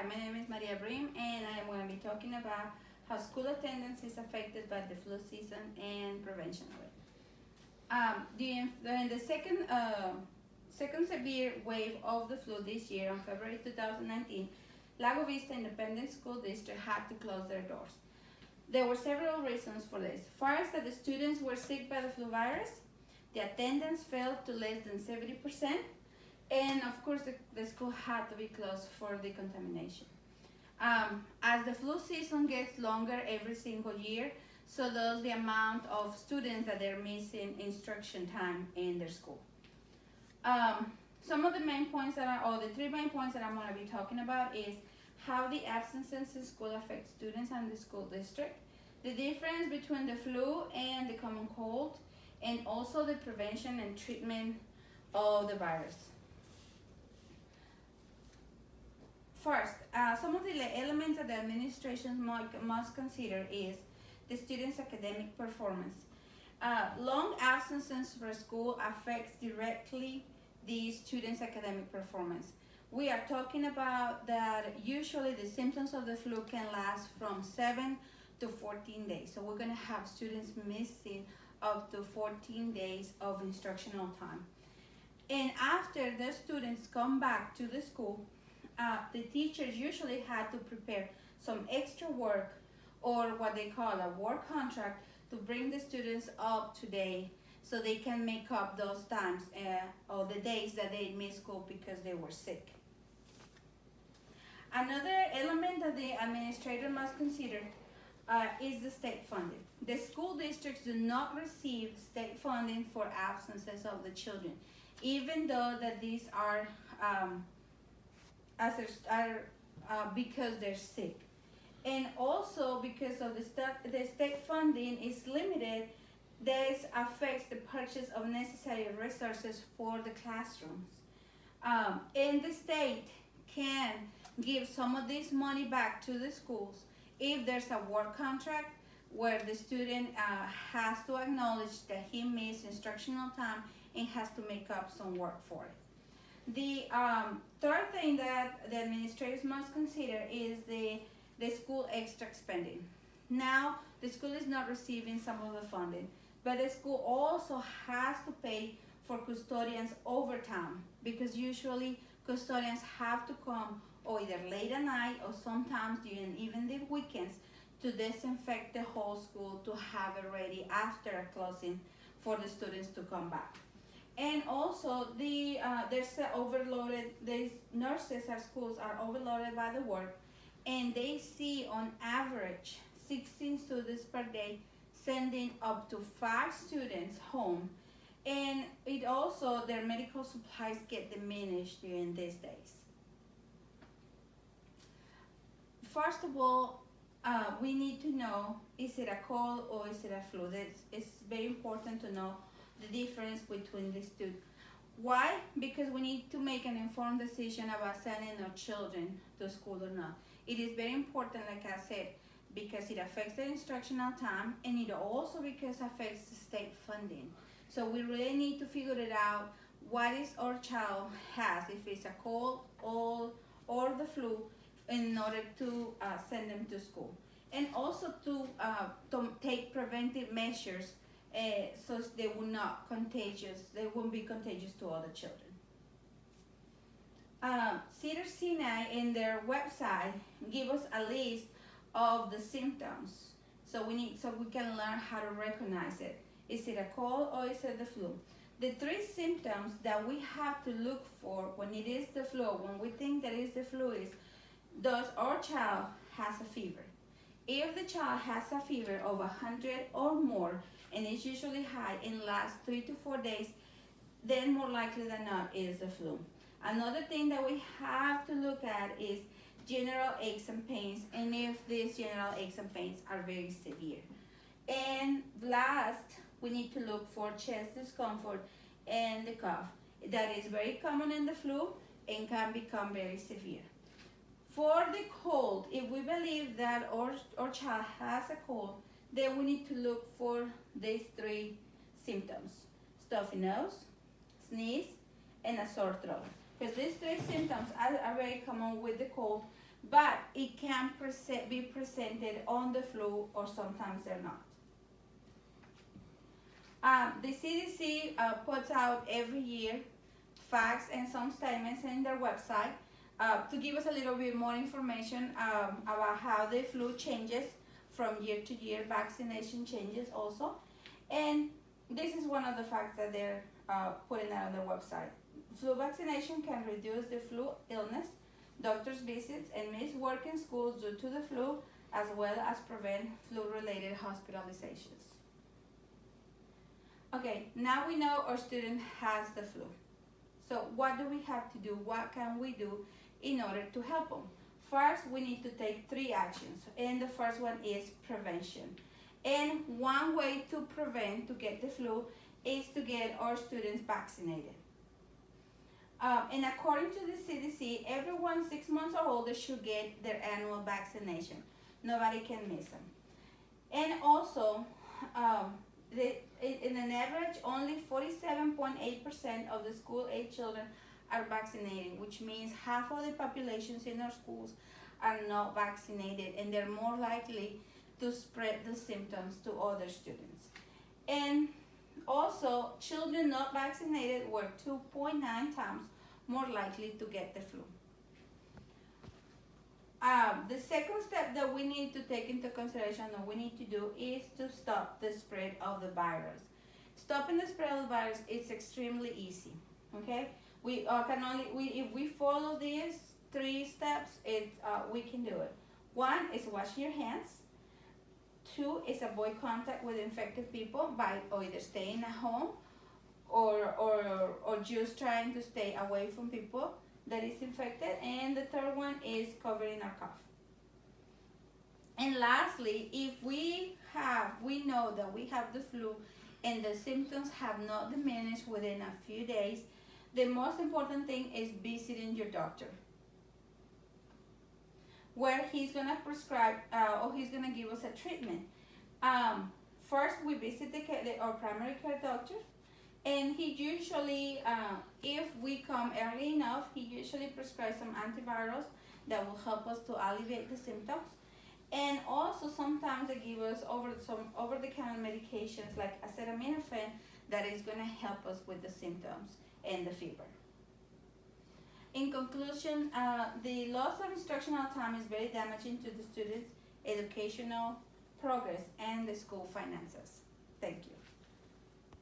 Hi, my name is Maria Brim, and I am going to be talking about how school attendance is affected by the flu season and prevention of it. During the second severe wave of the flu this year, on February 2019, Lago Vista Independent School District had to close their doors. There were several reasons for this. First, that the students were sick by the flu virus, the attendance fell to less than 70%, and of course the school had to be closed for decontamination. As the flu season gets longer every single year, so does the amount of students that they're missing instruction time in their school. Some of the main points the 3 main points that I'm going to be talking about is how the absences in school affect students and the school district, the difference between the flu and the common cold, and also the prevention and treatment of the virus. First, some of the elements that the administration must consider is the student's academic performance. Long absences for school affects directly the student's academic performance. We are talking about that usually the symptoms of the flu can last from 7 to 14 days. So we're going to have students missing up to 14 days of instructional time. And after the students come back to the school, the teachers usually had to prepare some extra work or what they call a work contract to bring the students up to date so they can make up those times or the days that they missed school because they were sick. Another element that the administrator must consider is the state funding. The school districts do not receive state funding for absences of the children, even though that these are because they're sick. And also because of the state funding is limited, this affects the purchase of necessary resources for the classrooms. And the state can give some of this money back to the schools if there's a work contract where the student has to acknowledge that he missed instructional time and has to make up some work for it. The third thing that the administrators must consider is the school extra spending. Now, the school is not receiving some of the funding, but the school also has to pay for custodians overtime because usually custodians have to come or either late at night or sometimes during even the weekends to disinfect the whole school to have it ready after a closing for the students to come back. And also, there's overloaded. These nurses at schools are overloaded by the work, and they see on average 16 students per day, sending up to 5 students home. And it also, their medical supplies get diminished during these days. First of all, we need to know, is it a cold or is it a flu? It's very important to know the difference between these two. Why? Because we need to make an informed decision about sending our children to school or not. It is very important, like I said, because it affects the instructional time and it also because it affects the state funding. So we really need to figure it out what is our child has, if it's a cold or the flu, in order to send them to school. And also to take preventive measures so they will not contagious. They won't be contagious to other children. Cedars-Sinai in their website give us a list of the symptoms. So we can learn how to recognize it. Is it a cold or is it the flu? The 3 symptoms that we have to look for when it is the flu, when we think that it's the flu, is does our child has a fever? If the child has a fever of 100 or more, and it's usually high and lasts 3 to 4 days, then more likely than not is the flu. Another thing that we have to look at is general aches and pains, and if these general aches and pains are very severe. And last, we need to look for chest discomfort and the cough. That is very common in the flu and can become very severe. For the cold, if we believe that our child has a cold, then we need to look for these 3 symptoms: stuffy nose, sneeze, and a sore throat. Because these 3 symptoms are very common with the cold, but it can be presented on the flu, or sometimes they're not. The CDC puts out every year facts and some statements in their website to give us a little bit more information about how the flu changes from year to year. Vaccination changes also. And this is one of the facts that they're putting out on their website. Flu vaccination can reduce the flu illness, doctor's visits, and missed work in schools due to the flu, as well as prevent flu-related hospitalizations. Okay, now we know our student has the flu. So what do we have to do? What can we do in order to help them? First, we need to take 3 actions, and the first one is prevention. And one way to prevent to get the flu is to get our students vaccinated. And according to the CDC, everyone 6 months or older should get their annual vaccination. Nobody can miss them. And also, in an average, only 47.8% of the school-age children are vaccinated, which means half of the populations in our schools are not vaccinated, and they're more likely to spread the symptoms to other students. And also, children not vaccinated were 2.9 times more likely to get the flu. The second step that we need to take into consideration, or we need to do, is to stop the spread of the virus. Stopping the spread of the virus is extremely easy. Okay, we can only if we follow these 3 steps, we can do it. 1 is washing your hands. 2 is avoid contact with infected people by either staying at home or just trying to stay away from people that is infected. And the third one is covering our cough. And lastly, if we know that we have the flu and the symptoms have not diminished within a few days, the most important thing is visiting your doctor, where he's gonna prescribe or he's gonna give us a treatment. First, we visit our primary care doctor, and he usually, if we come early enough, he usually prescribes some antivirals that will help us to alleviate the symptoms. And also sometimes they give us some over-the-counter medications like acetaminophen that is going to help us with the symptoms and the fever. In conclusion, the loss of instructional time is very damaging to the students' educational progress and the school finances. Thank you.